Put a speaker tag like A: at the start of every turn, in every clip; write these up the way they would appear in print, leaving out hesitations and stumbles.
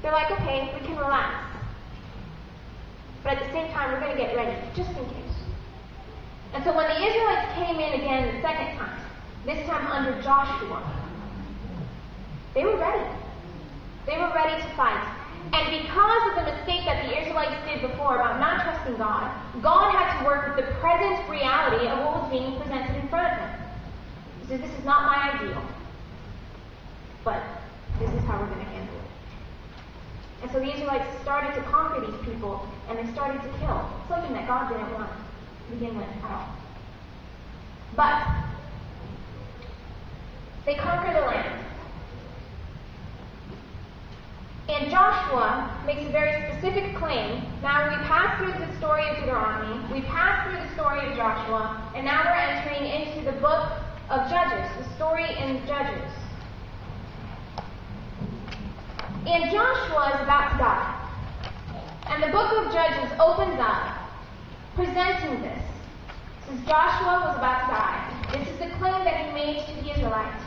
A: they're like, okay, we can relax. But at the same time, we're going to get ready, just in case. And so when the Israelites came in again the second time, this time under Joshua, they were ready. They were ready to fight. And because of the mistake that the Israelites did before about not trusting God, God had to work with the present reality of what was being presented in front of them. He said, this is not my ideal, but this is how we're going to handle it. And so the Israelites started to conquer these people, and they started to kill, something that God didn't want to begin with at all. But they conquer the land. And Joshua makes a very specific claim. Now we passed through the story of Deuteronomy, we passed through the story of Joshua, and now we're entering into the book of Judges, the story in Judges. And Joshua is about to die. And the book of Judges opens up, presenting this. It says Joshua was about to die. This is the claim that he made to the Israelites.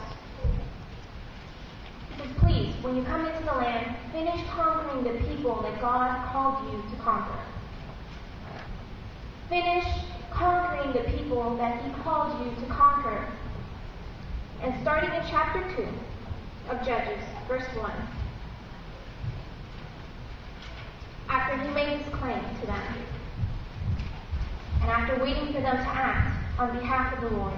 A: He says, please, when you come into the land, finish conquering the people that God called you to conquer. Finish conquering the people that he called you to conquer. And starting in chapter 2 of Judges, verse 1. After he made his claim to them, and after waiting for them to act on behalf of the Lord.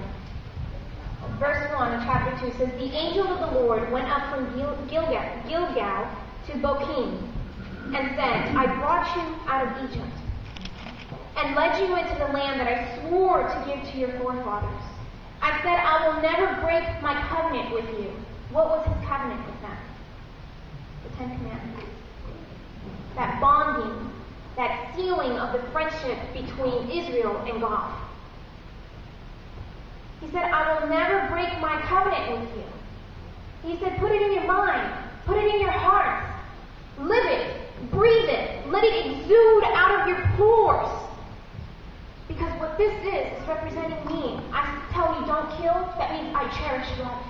A: Verse 1 of chapter 2 says, the angel of the Lord went up from Gilgal to Bochim, and said, I brought you out of Egypt, and led you into the land that I swore to give to your forefathers. I said, I will never break my covenant with you. What was his covenant with them? The Ten Commandments. That bonding, that sealing of the friendship between Israel and God. He said, I will never break my covenant with you. He said, put it in your mind. Put it in your heart. Live it. Breathe it. Let it exude out of your pores. Because what this is representing me. I tell you don't kill, that means I cherish love.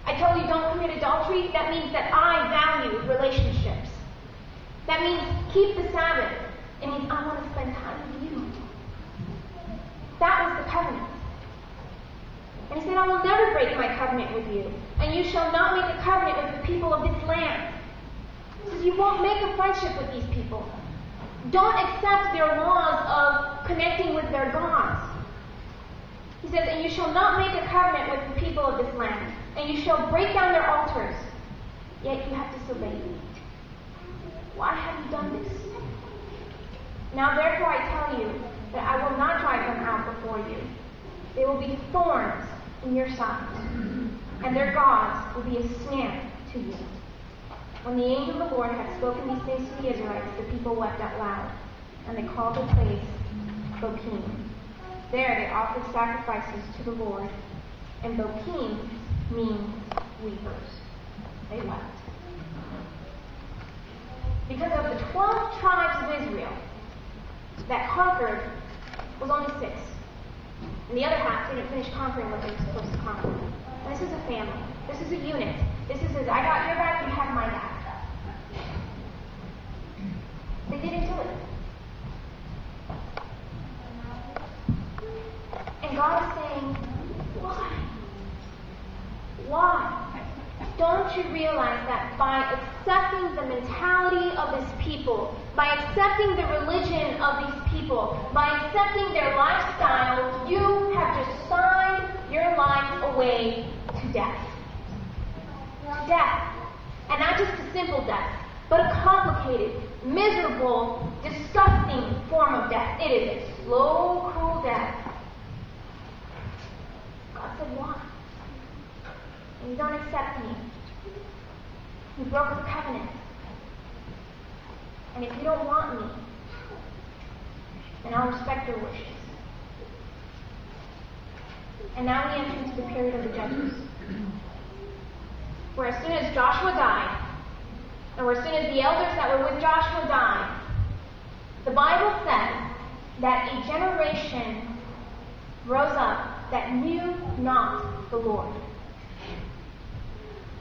A: I tell you don't commit adultery, that means that I value relationships. That means keep the Sabbath. It means I want to spend time with you. That was the covenant. And he said, I will never break my covenant with you, and you shall not make a covenant with the people of this land. He says, you won't make a friendship with these people. Don't accept their laws of connecting with their gods. He says, and you shall not make a covenant with the people of this land, and you shall break down their altars, yet you have disobeyed me. Why have you done this? Now therefore I tell you that I will not drive them out before you. They will be thorns in your side, and their gods will be a snare to you. When the angel of the Lord had spoken these things to the Israelites, the people wept out loud, and they called the place Bochim. There they offered sacrifices to the Lord, and Bochim means weepers. They wept. Because of the 12 tribes of Israel that conquered was only 6. And the other half didn't finish conquering what they were supposed to conquer. And this is a family. This is a unit. This is I got your back, you have my back. They didn't do it. And God is saying, why? Why? Don't you realize that by accepting the mentality of this people, by accepting the religion of these people, by accepting their lifestyle, you have just signed your life away to death. To death. And not just a simple death, but a complicated, miserable, disgusting form of death. It is a slow, cruel death. God said, why? And you don't accept me. You broke the covenant. And if you don't want me, then I'll respect your wishes. And now we enter into the period of the Judges, where as soon as Joshua died, or as soon as the elders that were with Joshua died, the Bible says that a generation rose up that knew not the Lord.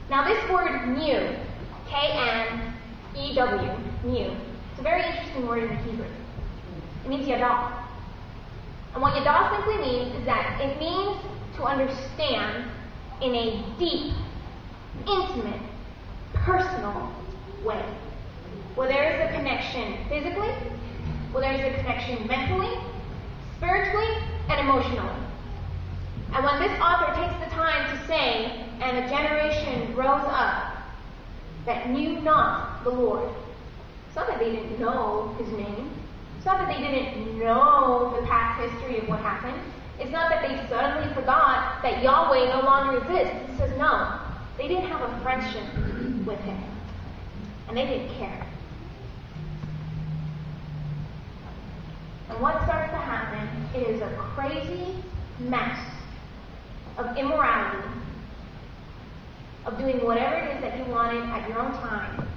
A: Now this word knew, K-N-E-W, E-W, new. It's a very interesting word in the Hebrew. It means yada. And what yada simply means is that it means to understand in a deep, intimate, personal way. Where there is a connection physically, where there is a connection mentally, spiritually, and emotionally. And when this author takes the time to say, and a generation rose up that knew not the Lord. It's not that they didn't know his name. It's not that they didn't know the past history of what happened. It's not that they suddenly forgot that Yahweh no longer exists. It says no. They didn't have a friendship with him. And they didn't care. And what starts to happen is a crazy mess of immorality, of doing whatever it is that you wanted at your own time,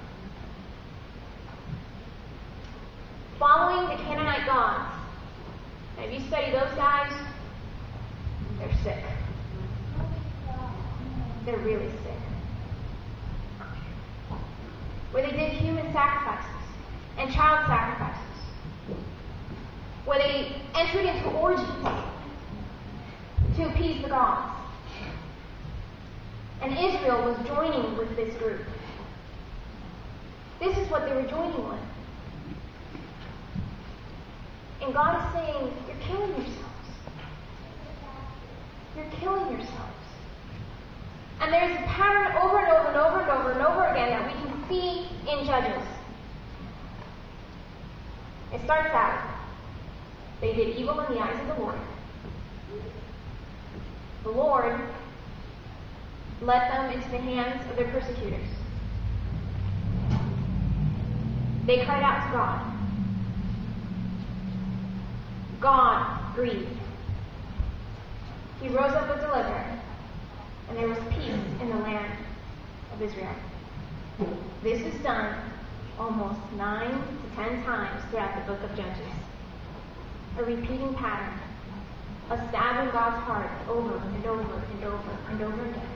A: following the Canaanite gods. And if you study those guys, they're sick. They're really sick. Where they did human sacrifices and child sacrifices. Where they entered into orgies to appease the gods. And Israel was joining with this group. This is what they were joining with. And God is saying, you're killing yourselves. You're killing yourselves. And there's a pattern over and over and over and over and over again that we can see in Judges. It starts out, they did evil in the eyes of the Lord. The Lord led them into the hands of their persecutors. They cried out to God. God grieved. He rose up a deliverer, and there was peace in the land of Israel. This is done almost 9 to 10 times throughout the book of Judges. A repeating pattern. A stab in God's heart over and over and over and over again.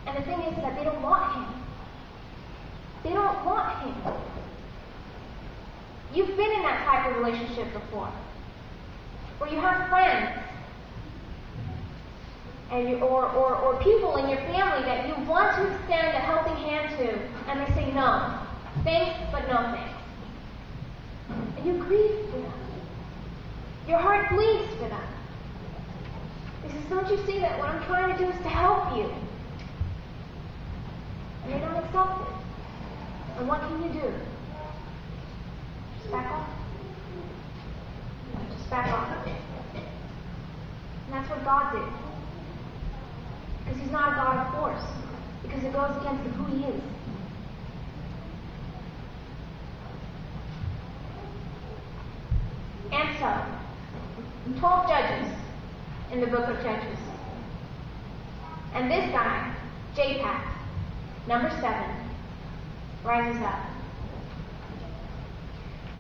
A: And the thing is that they don't want him. They don't want him. You've been in that type of relationship before. Where you have friends and or people in your family that you want to extend a helping hand to, and they say no. Thanks, but no thanks. And you grieve for them. Your heart bleeds for them. He says, don't you see that what I'm trying to do is to help you? And they don't accept it. And what can you do? Just back off. Just back off. And that's what God did. Because he's not a God of force. Because it goes against who he is. And so, 12 judges in the book of Judges. And this guy, Japheth, number 7, rises up.